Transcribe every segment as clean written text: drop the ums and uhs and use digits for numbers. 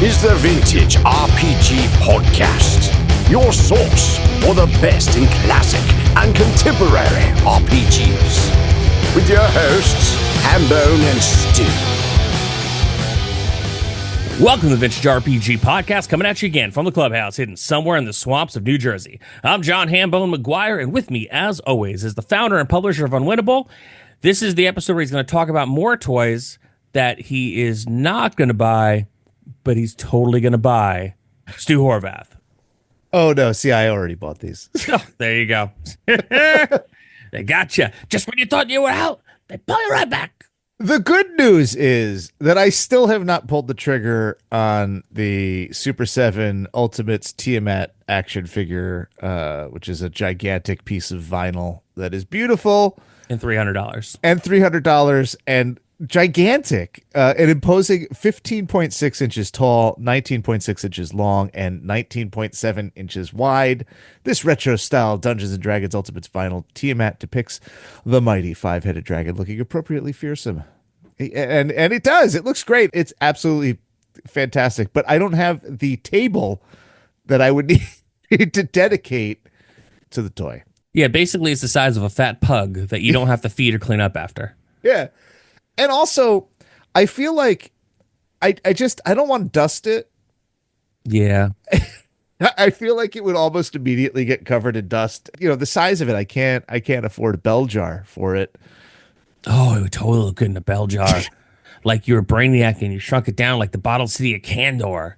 is the Vintage RPG Podcast, your source for the best in classic and contemporary RPGs. With your hosts, Hambone and Stu. Welcome to the Vintage RPG Podcast, coming at you again from the clubhouse hidden somewhere in the swamps of New Jersey. I'm John Hambone McGuire, and with me, as always, is the founder and publisher of Unwinnable. This is the episode where he's going to talk about more toys that he is not going to buy, but he's totally going to buy. Stu Horvath. Oh, no. See, I already bought these. Oh, there you go. They got you. Just when you thought you were out, they pull you right back. The good news is that I still have not pulled the trigger on the Super7 Ultimates Tiamat action figure, which is a gigantic piece of vinyl that is beautiful. And $300. And $300 and gigantic, and imposing 15.6 inches tall, 19.6 inches long, and 19.7 inches wide. This retro-style Dungeons & Dragons Ultimates vinyl Tiamat depicts the mighty five-headed dragon looking appropriately fearsome. And it does. It looks great. It's absolutely fantastic. But I don't have the table that I would need to dedicate to the toy. Yeah, basically it's the size of a fat pug that you don't have to feed or clean up after. Yeah. And also, I feel like I don't want to dust it. Yeah. I feel like it would almost immediately get covered in dust. You know, the size of it, I can't afford a bell jar for it. Oh, it would totally look good in a bell jar. Like you were Brainiac and you shrunk it down like the bottled city of Candor.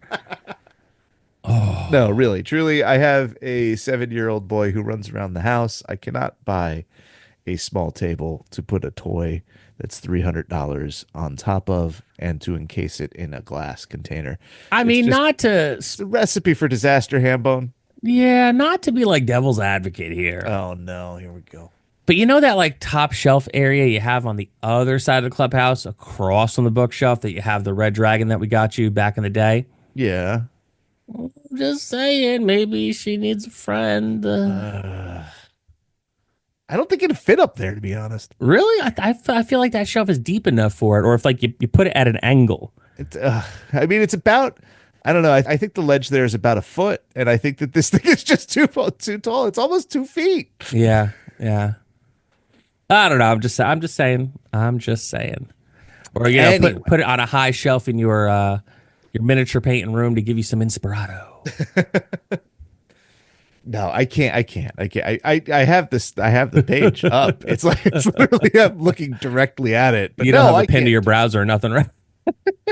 Oh. No, really, truly, I have a 7-year-old boy who runs around the house. I cannot buy a small table to put a toy that's $300 on top of and to encase it in a glass container. I mean, it's a recipe for disaster, Hambone. Yeah, not to be like devil's advocate here. Oh, no, here we go. But you know that like top shelf area you have on the other side of the clubhouse across from the bookshelf that you have the red dragon that we got you back in the day? Yeah. Just saying, maybe she needs a friend. I don't think it'd fit up there, to be honest. Really? I feel like that shelf is deep enough for it, or if like you put it at an angle. I mean, it's about, I don't know. I think the ledge there is about a foot, and I think that this thing is just too tall. It's almost 2 feet. Yeah. I don't know. I'm just saying. Or Anyway. put it on a high shelf in your miniature painting room to give you some inspirato. No, I can't. I have the page up. It's literally I'm looking directly at it. But you don't have a pin to your browser or nothing, right?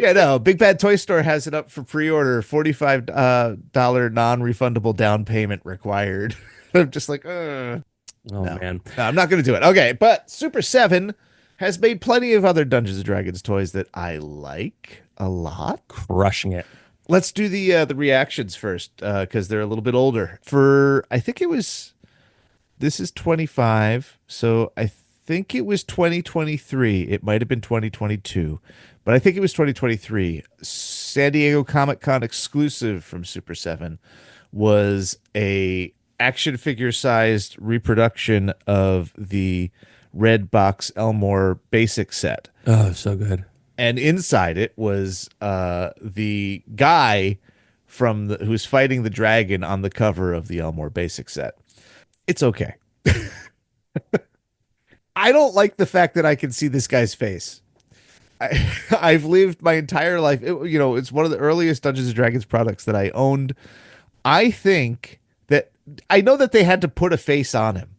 Yeah, no. Big Bad Toy Store has it up for pre-order. $45 non-refundable down payment required. I'm just like, oh no, man, no, I'm not going to do it. Okay, but Super7 has made plenty of other Dungeons and Dragons toys that I like a lot. Crushing it. Let's do the reactions first, because they're a little bit older. This is 25, so I think it was 2023. It might have been 2022, but I think it was 2023. San Diego Comic-Con exclusive from Super7 was a action figure-sized reproduction of the Red Box Elmore basic set. Oh, so good. And inside it was the guy who's fighting the dragon on the cover of the Elmore basic set. It's okay. I don't like the fact that I can see this guy's face. I've lived my entire life. It's one of the earliest Dungeons and Dragons products that I owned. I think that I know that they had to put a face on him.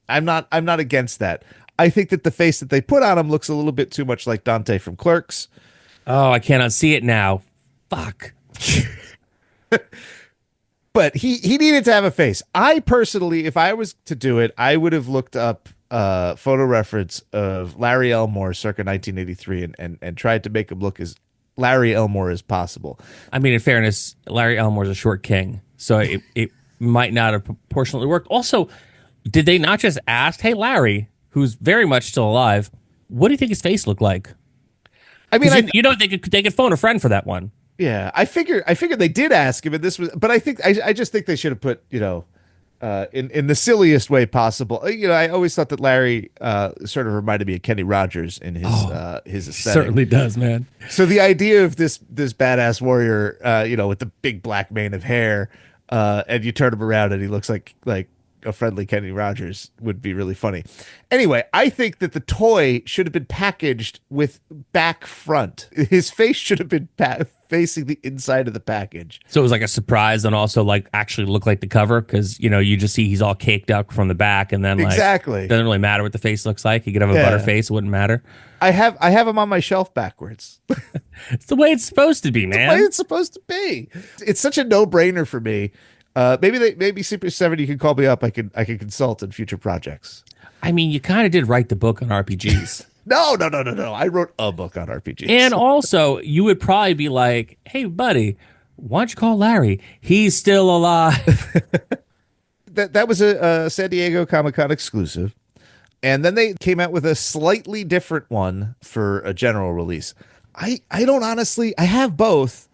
I'm not against that. I think that the face that they put on him looks a little bit too much like Dante from Clerks. Oh, I cannot see it now. Fuck. But he needed to have a face. I personally, if I was to do it, I would have looked up photo reference of Larry Elmore circa 1983 and tried to make him look as Larry Elmore as possible. I mean, in fairness, Larry Elmore's a short king, so it might not have proportionally worked. Also, did they not just ask, hey, Larry, who's very much still alive, what do you think his face looked like? I mean, they could phone a friend for that one. Yeah, I figure they did ask him, and this was, but I just think they should have put, in the silliest way possible. I always thought that Larry sort of reminded me of Kenny Rogers in his He aesthetic. certainly does, man. So the idea of this badass warrior, with the big black mane of hair, and you turn him around and he looks like a friendly Kenny Rogers would be really funny. Anyway, I think that the toy should have been packaged with back front. His face should have been facing the inside of the package. So it was like a surprise and also like actually look like the cover because, you just see he's all caked up from the back and then like Exactly. doesn't really matter what the face looks like. He could have a butter face. It wouldn't matter. I have him on my shelf backwards. It's the way it's supposed to be, man. The way it's supposed to be. It's such a no-brainer for me. Maybe Super7 you can call me up. I can consult in future projects. I mean, you kind of did write the book on RPGs. No. I wrote a book on RPGs. And also, you would probably be like, hey, buddy, why don't you call Larry? He's still alive. That was a San Diego Comic-Con exclusive. And then they came out with a slightly different one for a general release. I don't honestly, I have both.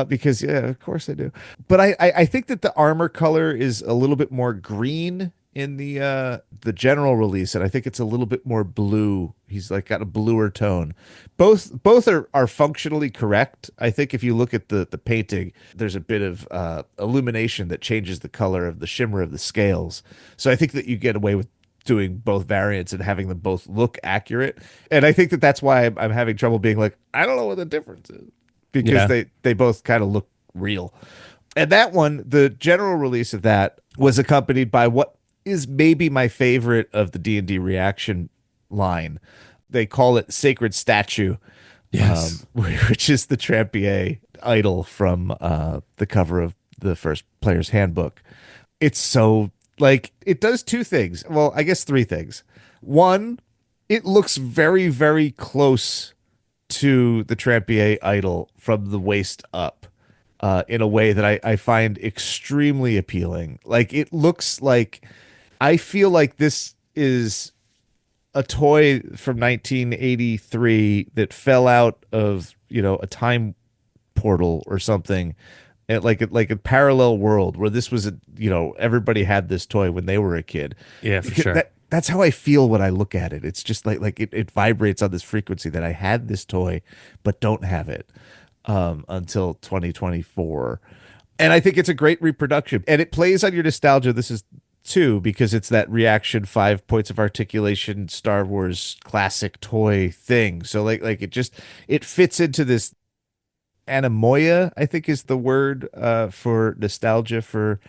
Because of course I do. But I think that the armor color is a little bit more green in the general release, and I think it's a little bit more blue. He's like got a bluer tone. Both are functionally correct. I think if you look at the painting, there's a bit of illumination that changes the color of the shimmer of the scales. So I think that you get away with doing both variants and having them both look accurate. And I think that that's why I'm having trouble being like, I don't know what the difference is. Because they both kind of look real. And that one, the general release of that was accompanied by what is maybe my favorite of the D&D reaction line. They call it Sacred Statue, Yes. Which is the Trampier idol from the cover of the first player's handbook. It's so, like, it does two things. Well, I guess three things. One, it looks very, very close to the Trampier idol from the waist up in a way that I find extremely appealing. Like, it looks like, I feel like this is a toy from 1983 that fell out of, a time portal or something, at like a parallel world where this was everybody had this toy when they were a kid. Yeah, for sure. That's how I feel when I look at it. It's just like it vibrates on this frequency that I had this toy, but don't have it until 2024. And I think it's a great reproduction. And it plays on your nostalgia. This is too, because it's that reaction 5 points of articulation Star Wars classic toy thing. So like it fits into this anemoia, I think is the word for nostalgia for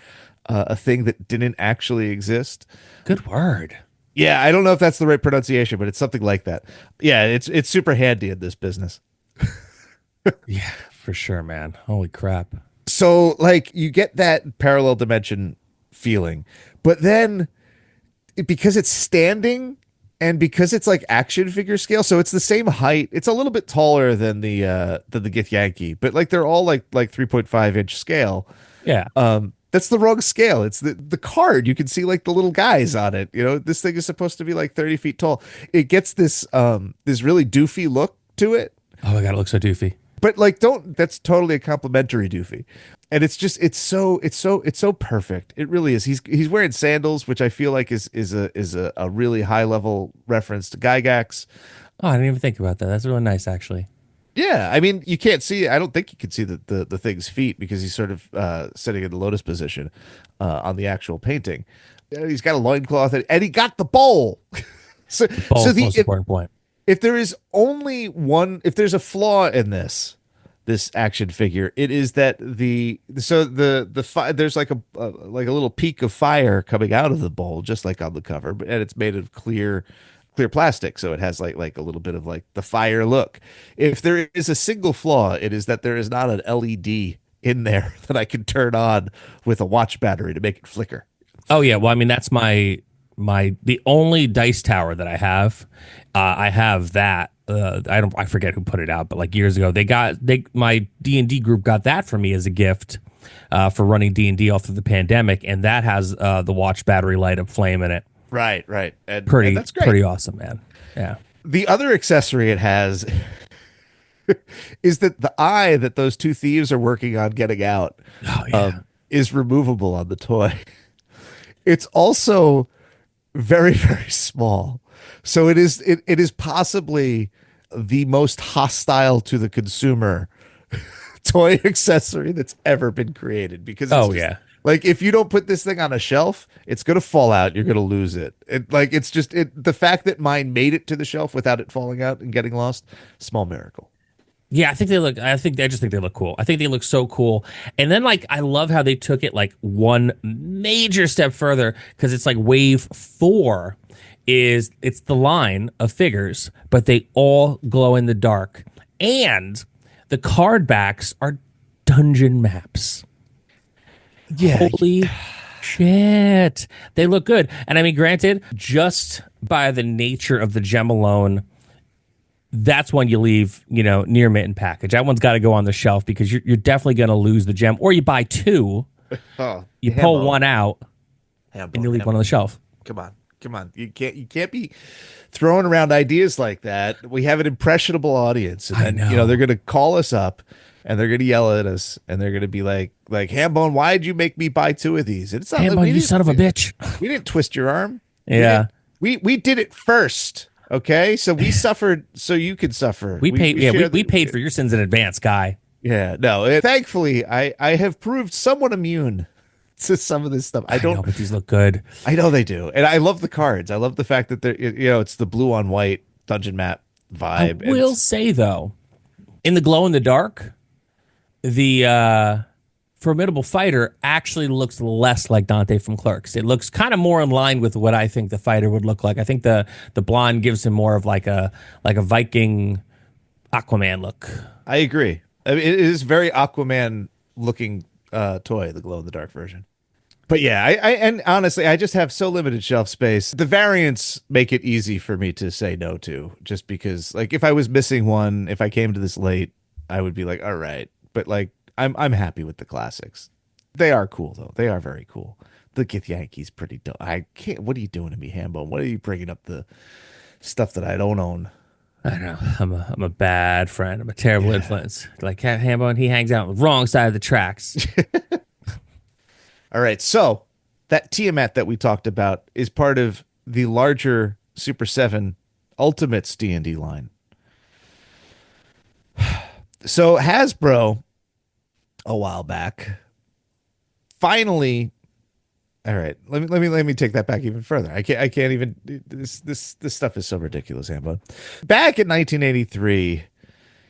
a thing that didn't actually exist. Good word. Yeah, I don't know if that's the right pronunciation, but it's something like that. Yeah, it's super handy in this business. Yeah, for sure, man. Holy crap. So, like, you get that parallel dimension feeling, but then because it's standing and because it's like action figure scale, so it's the same height. It's a little bit taller than the Gith Yankee, but like they're all like 3.5-inch scale. Yeah. That's the wrong scale. It's the card. You can see like the little guys on it. This thing is supposed to be like 30 feet tall. It gets this really doofy look to it. Oh my God, it looks so doofy. But like, that's totally a complimentary doofy. And it's so perfect. It really is. He's wearing sandals, which I feel like is a really high level reference to Gygax. Oh, I didn't even think about that. That's really nice, actually. Yeah, I mean, you can't see. I don't think you can see the thing's feet because he's sort of sitting in the lotus position on the actual painting. He's got a loincloth and he got the bowl. so The most important point. If there is only one, if there's a flaw in this action figure, it is that there's like a little peak of fire coming out of the bowl, just like on the cover, and it's made of clear plastic, so it has like a little bit of like the fire look. If there is a single flaw, it is that there is not an LED in there that I can turn on with a watch battery to make it flicker. Oh yeah, well I mean that's the only dice tower that I have. I have that. I forget who put it out, but like years ago, my D&D group got that for me as a gift for running D&D all through the pandemic, and that has the watch battery light up flame in it. Right. And that's great. Pretty awesome, man. Yeah. The other accessory it has is that the eye that those two thieves are working on getting out is removable on the toy. It's also very, very small. So it is possibly the most hostile to the consumer toy accessory that's ever been created because it's Oh just yeah. like if you don't put this thing on a shelf, it's gonna fall out. You're gonna lose it. It's just the fact that mine made it to the shelf without it falling out and getting lost, small miracle. Yeah, I just think they look cool. I think they look so cool. And then like I love how they took it like one major step further because it's like wave 4 is it's the line of figures, but they all glow in the dark. And the card backs are dungeon maps. Yeah, Holy shit. They look good. And I mean, granted, just by the nature of the gem alone, that's one you leave, near mint and package. That one's got to go on the shelf because you're definitely going to lose the gem. Or you buy two, oh, you pull Hambo, one out, Hambo, and you leave one Hambo. on the shelf. Come on. You can't be throwing around ideas like that. We have an impressionable audience, and I then know. they're gonna call us up and they're gonna yell at us and they're gonna be like Hambone, why did you make me buy two of these? And it's not Hey, like man, you son of a bitch. we didn't twist your arm. Yeah. We did it first. Okay, so we suffered, so you could suffer. We paid. Yeah, share we paid for your sins in advance, guy. Yeah, no. Thankfully, I have proved somewhat immune to some of this stuff. I know, but these look good. I know they do, and I love the cards. I love the fact that they're it's the blue on white dungeon map I vibe. And will say though, in the glow in the dark, the formidable fighter actually looks less like Dante from Clerks. It looks kind of more in line with what I think the fighter would look like. I think the blonde gives him more of like a Viking Aquaman look. I agree. I mean, it is very Aquaman looking toy, the glow in the dark version. But yeah, and honestly, I just have so limited shelf space. The variants make it easy for me to say no to, just because like if I was missing one, if I came to this late, I would be like, all right. But like I'm happy with the classics. They are cool though. They are very cool. The Gith Yankee's pretty dope. I can't. What are you doing to me, Hambo? What are you bringing up the stuff that I don't own? I know. I'm a bad friend. I'm a terrible influence. Like Hambo, and he hangs out on the wrong side of the tracks. All right. So that Tiamat that we talked about is part of the larger Super 7 Ultimates D&D line. So Hasbro, a while back, finally. All right, let me take that back even further. I can't even. This stuff is so ridiculous, Ambo. Back in 1983,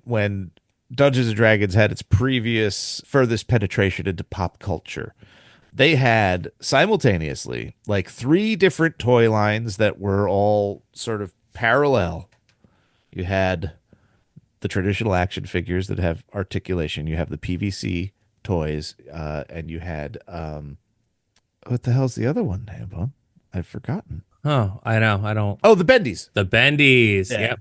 when Dungeons and Dragons had its previous furthest penetration into pop culture, they had simultaneously like three different toy lines that were all sort of parallel. You had the traditional action figures that have articulation. You have the PVC toys, and you had what the hell's the other one, Hambo? I've forgotten. Oh, I know. I don't. Oh, the Bendies. The bendies. Yeah. Yep.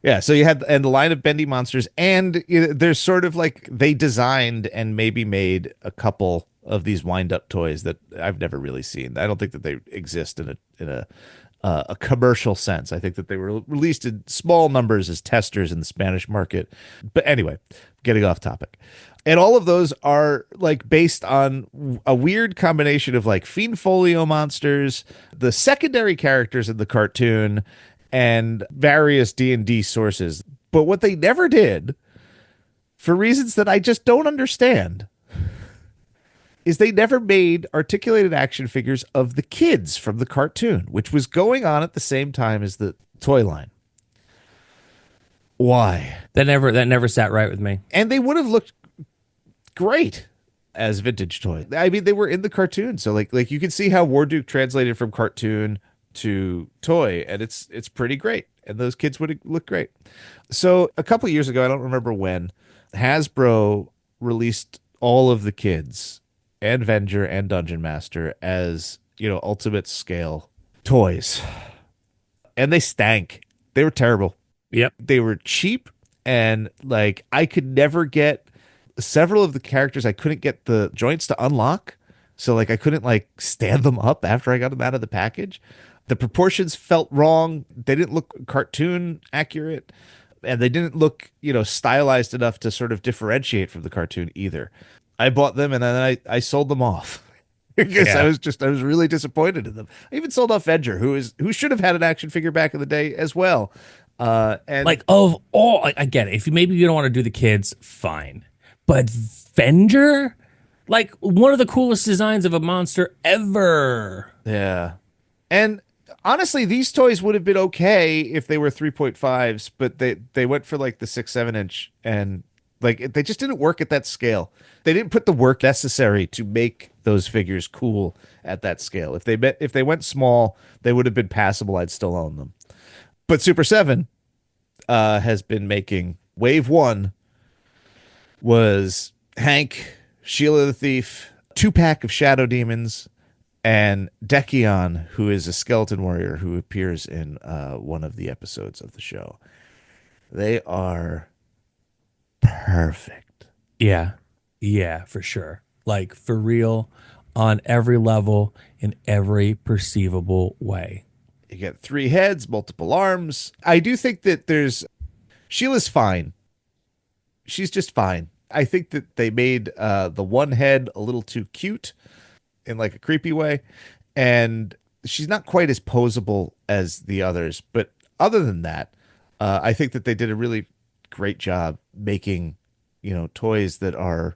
Yeah, so you had and the line of bendy monsters, and there's sort of like they designed and maybe made a couple of these wind up toys that I've never really seen. I don't think that they exist in a commercial sense. I think that they were released in small numbers as testers in the Spanish market. But anyway, getting off topic. And all of those are like based on a weird combination of like Fiend Folio monsters, the secondary characters in the cartoon, and various D&D sources. But what they never did, for reasons that I just don't understand, is they never made articulated action figures of the kids from the cartoon, which was going on at the same time as the toy line. Why? That never sat right with me. And they would have looked great as vintage toys. I mean, they were in the cartoon, so like you can see how Warduke translated from cartoon to toy, and it's pretty great. And those kids would look great. So a couple of years ago, I don't remember when, Hasbro released all of the kids and Venger and Dungeon Master as, ultimate scale toys. And they stank. They were terrible. Yep. They were cheap, and like I could never get several of the characters. I couldn't get the joints to unlock. So like I couldn't like stand them up after I got them out of the package. The proportions felt wrong. They didn't look cartoon accurate, and they didn't look, stylized enough to sort of differentiate from the cartoon either. I bought them and then I sold them off because Yeah. I was really disappointed in them. I even sold off Edger, who should have had an action figure back in the day as well. And Like of all, I get it. If maybe you don't want to do the kids, fine. But Venger, like one of the coolest designs of a monster ever. yeah, and honestly, these toys would have been okay if they were 3.5s, but they went for like the 6-7 inch, and like they just didn't work at that scale. They didn't put the work necessary to make those figures cool at that scale. If they went small, they would have been passable. I'd still own them. But Super 7 has been making Wave 1 was Hank, Sheila the Thief, 2-pack of Shadow Demons, and Decion, who is a skeleton warrior who appears in one of the episodes of the show. They are perfect. Yeah. Yeah, for sure. Like for real on every level in every perceivable way. You get 3 heads, multiple arms. I do think that Sheila's fine. She's just fine. I think that they made the one head a little too cute in like a creepy way, and she's not quite as posable as the others. But other than that, I think that they did a really great job making, toys that are,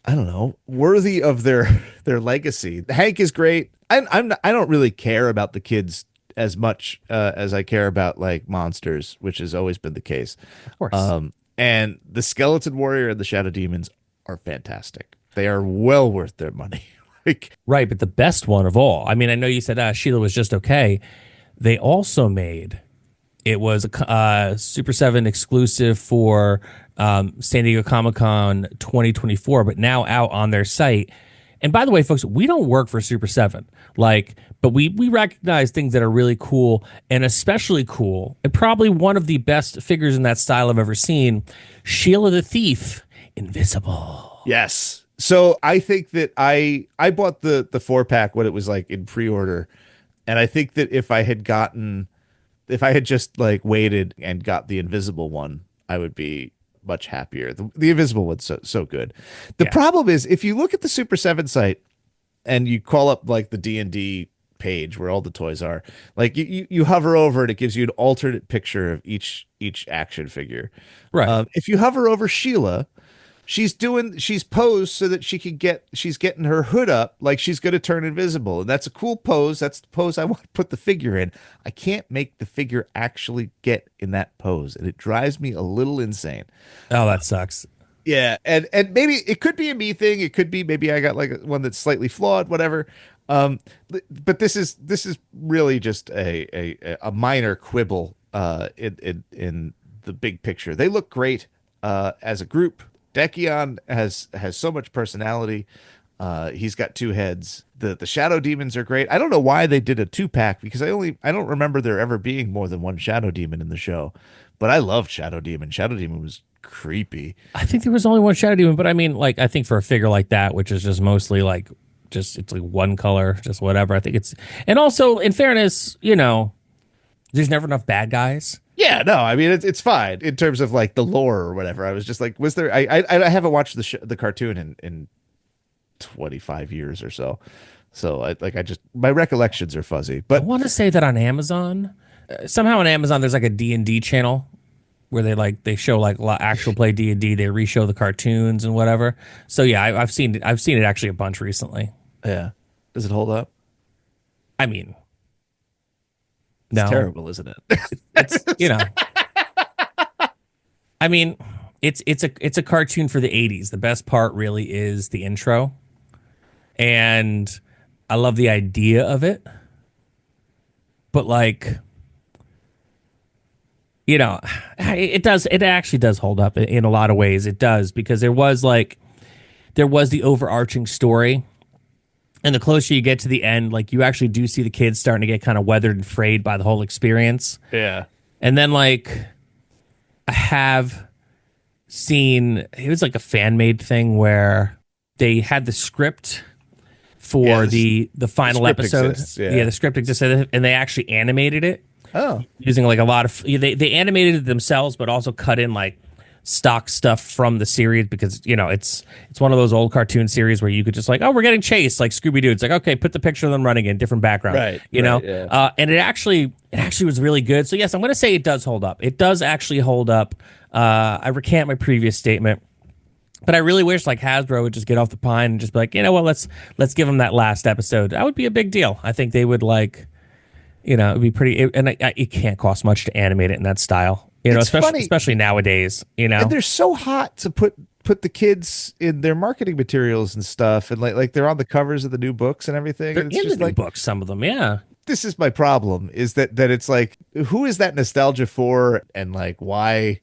I don't know, worthy of their legacy. Hank is great. I don't really care about the kids as much as I care about like monsters, which has always been the case. Of course. And the Skeleton Warrior and the Shadow Demons are fantastic. They are well worth their money. Like, Right, but the best one of all. I mean, I know you said Sheila was just okay. They also made it was a Super 7 exclusive for San Diego Comic-Con 2024, but now out on their site. And by the way, folks, we don't work for Super 7, but we recognize things that are really cool and especially cool, and probably one of the best figures in that style I've ever seen, Sheila the Thief, Invisible. yes. So I think that I bought the 4-pack when it was like in pre-order, and I think that if I had just like waited and got the Invisible one, I would be much happier. The Invisible one's so good. The problem is if you look at the Super 7 site and you call up like the D&D page where all the toys are, like you hover over it, it gives you an alternate picture of each action figure. Right. If you hover over Sheila, she's posed so that she's getting her hood up like she's going to turn invisible. And that's a cool pose. That's the pose I want to put the figure in. I can't make the figure actually get in that pose, and it drives me a little insane. Oh, that sucks. Yeah, and maybe it could be a me thing. It could be maybe I got like one that's slightly flawed, whatever. But this is really just a minor quibble in the big picture. They look great as a group. Decion has so much personality. He's got 2 heads. The Shadow Demons are great. I don't know why they did a 2-pack because I don't remember there ever being more than one Shadow Demon in the show. But I loved Shadow Demon. Shadow Demon was creepy. I think there was only one Shadow Demon, but I mean, like, I think for a figure like that, which is just mostly like, it's like one color, just whatever. I think and also in fairness, there's never enough bad guys. Yeah, no, I mean it's fine in terms of like the lore or whatever. I was just like, was there? I haven't watched the cartoon in 25 years or so, so my recollections are fuzzy. I But want to say that on Amazon, somehow on Amazon, there's like a D&D channel where they show like actual play D&D. They reshow the cartoons and whatever. So yeah, I've seen it actually a bunch recently. yeah, does it hold up? I mean, It's no, terrible, isn't it? it's I mean, it's a cartoon for the 80s. The best part really is the intro, and I love the idea of it, but like, it actually does hold up in a lot of ways. It does, because there was the overarching story, and the closer you get to the end, like, you actually do see the kids starting to get kind of weathered and frayed by the whole experience. Yeah. And then, like, I have seen, it was like a fan made thing where they had the script for the final script episode. exists, yeah. The script existed, and they actually animated it Oh. using like a lot of, they animated it themselves, but also cut in like stock stuff from the series because it's one of those old cartoon series where you could just like, oh, we're getting chased like Scooby-Doo. It's like, okay, put the picture of them running in different background, Right, Yeah. And it actually was really good. So yes, I'm going to say it does hold up. It does actually hold up. I recant my previous statement. But I really wish like Hasbro would just get off the pine and just be like, you know what, let's give them that last episode. That would be a big deal. I think they would like, it'd be pretty. It can't cost much to animate it in that style. It's funny. Especially nowadays. And they're so hot to put the kids in their marketing materials and stuff, and like they're on the covers of the new books and everything. They're and in the new books, some of them, yeah. This is my problem: is that it's like, who is that nostalgia for, and like why?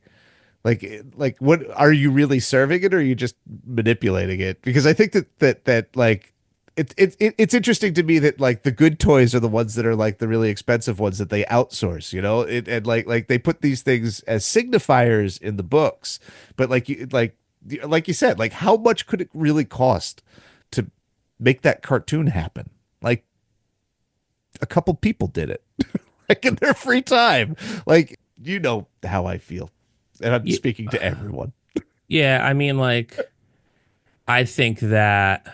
Like what are you really serving it, or are you just manipulating it? Because I think that like it's interesting to me that like the good toys are the ones that are like the really expensive ones that they outsource, and like they put these things as signifiers in the books, but like you said, like how much could it really cost to make that cartoon happen? Like a couple people did it like in their free time. Like, how I feel. And I'm speaking to everyone. Yeah, I mean, like, I think that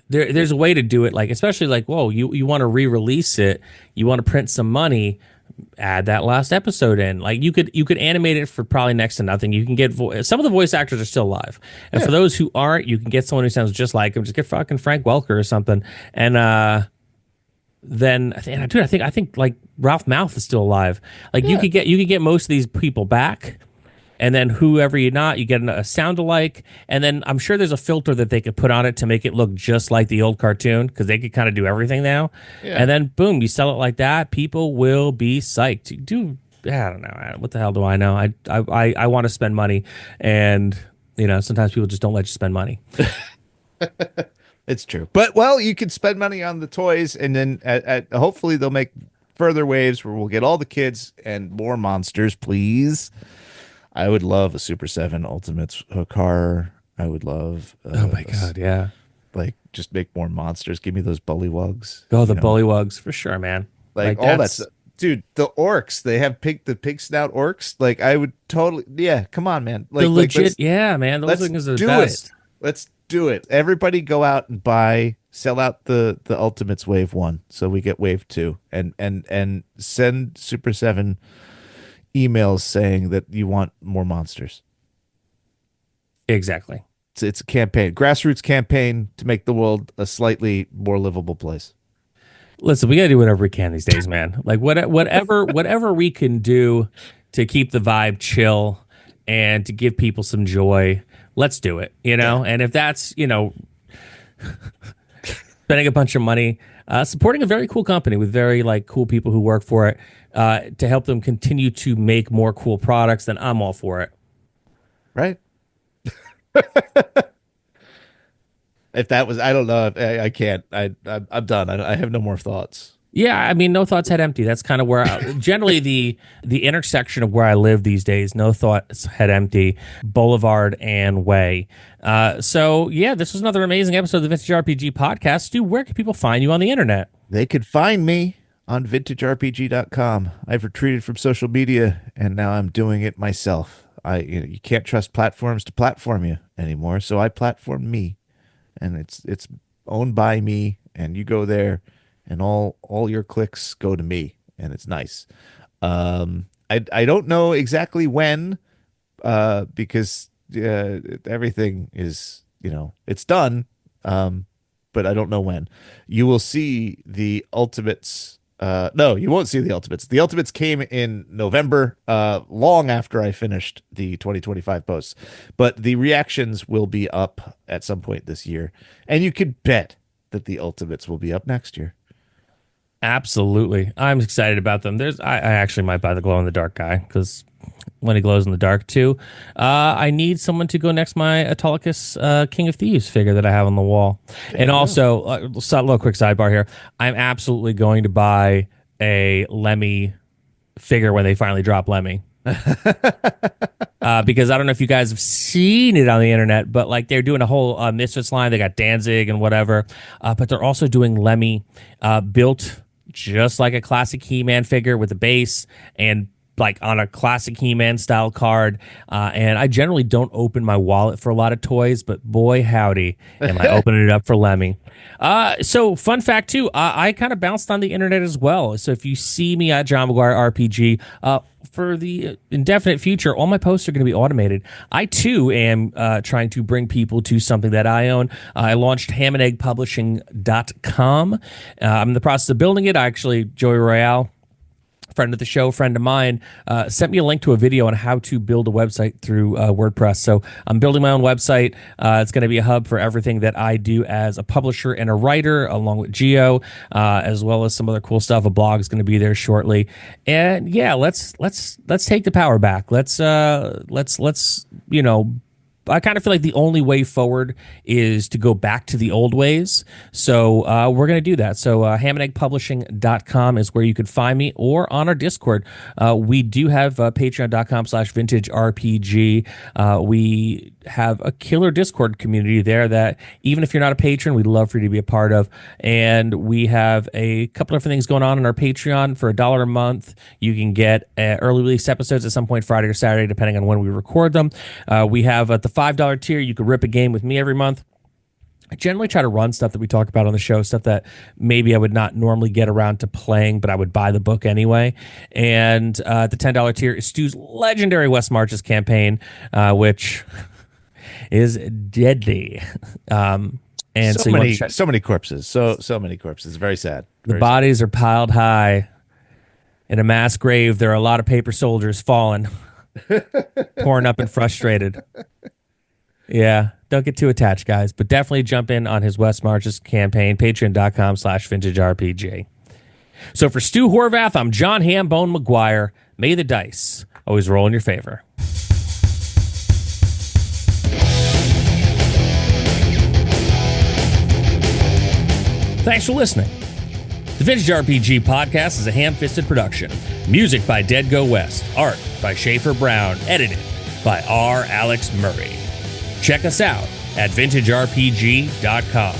there's a way to do it, like, especially like, whoa, you want to re-release it, you want to print some money, add that last episode in. Like, you could animate it for probably next to nothing. You can get some of the voice actors are still alive, and for those who aren't, you can get someone who sounds just like him. Just get fucking Frank Welker or something, and then I think like Ralph Mouth is still alive. Like you could get most of these people back. And then whoever you get a sound alike. And then I'm sure there's a filter that they could put on it to make it look just like the old cartoon, because they could kind of do everything now. Yeah. And then boom, you sell it like that. People will be psyched. I don't know. What the hell do I know? I want to spend money, and sometimes people just don't let you spend money. It's true. But well, you can spend money on the toys, and then hopefully they'll make further waves where we'll get all the kids and more monsters, please. I would love a Super 7 Ultimates car. I would love. Oh my god, yeah! Like just make more monsters. Give me those bullywugs. Oh, the bullywugs for sure, man. Like all that stuff. Dude, the orcs. They have the pig snout orcs. Like I would totally. Yeah, come on, man. Like the legit. Yeah, man. Those things are the best. Let's do it. Everybody go out and sell out the Ultimates Wave 1, so we get Wave 2, and send Super 7 emails saying that you want more monsters. Exactly. It's a campaign, grassroots campaign to make the world a slightly more livable place. Listen, we gotta do whatever we can these days, man. Like whatever we can do to keep the vibe chill and to give people some joy. Let's do it. And if that's spending a bunch of money, supporting a very cool company with very like cool people who work for it, to help them continue to make more cool products, then I'm all for it. Right. If that was, I don't know. I can't. I'm done. I have no more thoughts. Yeah, I mean, no thoughts head empty. That's kind of where generally the intersection of where I live these days. No thoughts head empty, Boulevard and Way. So yeah, this was another amazing episode of the Vintage RPG Podcast. Stu, where can people find you on the internet? They could find me on vintagerpg.com. I've retreated from social media, and now I'm doing it myself. You can't trust platforms to platform you anymore, so I platform me, and it's owned by me, and you go there, and all your clicks go to me, and it's nice. I don't know exactly when, because everything is it's done, but I don't know when. You will see the Ultimates. No, you won't see the Ultimates. The Ultimates came in November, long after I finished the 2025 posts. But the reactions will be up at some point this year. And you could bet that the Ultimates will be up next year. Absolutely. I'm excited about them. I actually might buy the glow-in-the-dark guy, because when he glows in the dark too. I need someone to go next to my Autolycus King of Thieves figure that I have on the wall. And also, a little quick sidebar here. I'm absolutely going to buy a Lemmy figure when they finally drop Lemmy. Because I don't know if you guys have seen it on the internet, but like they're doing a whole Misfits line. They got Danzig and whatever, but they're also doing Lemmy built just like a classic He-Man figure with a base and like on a classic He-Man style card, and I generally don't open my wallet for a lot of toys, but boy howdy am I opening it up for Lemmy. So fun fact too, I kind of bounced on the internet as well. So if you see me at John McGuire RPG, for the indefinite future, all my posts are going to be automated. I too am trying to bring people to something that I own. I launched hamandeggpublishing.com. I'm in the process of building it. Joey Royale, friend of the show, friend of mine, sent me a link to a video on how to build a website through WordPress. So I'm building my own website. It's going to be a hub for everything that I do as a publisher and a writer, along with Geo, as well as some other cool stuff. A blog is going to be there shortly. And yeah, let's take the power back. Let's I kind of feel like the only way forward is to go back to the old ways. So we're going to do that. So hamandeggpublishing.com is where you could find me, or on our Discord. We do have patreon.com/vintagerpg. We have a killer Discord community there that even if you're not a patron, we'd love for you to be a part of. And we have a couple of different things going on our Patreon. For $1 a month, you can get early release episodes at some point Friday or Saturday, depending on when we record them. We have at the $5 tier, you could rip a game with me every month. I generally try to run stuff that we talk about on the show, stuff that maybe I would not normally get around to playing, but I would buy the book anyway. And the $10 tier is Stu's legendary West Marches campaign, which is deadly. And so many corpses. So many corpses. Very sad. The bodies are piled high. In a mass grave, there are a lot of paper soldiers fallen, torn up and frustrated. Yeah, don't get too attached, guys, but definitely jump in on his West Marches campaign, patreon.com/vintagerpg. So for Stu Horvath, I'm John Hambone McGuire. May the dice always roll in your favor. Thanks for listening. The Vintage RPG Podcast is a ham-fisted production. Music by Dead Go West. Art by Schaefer Brown. Edited by R. Alex Murray. Check us out at vintagerpg.com.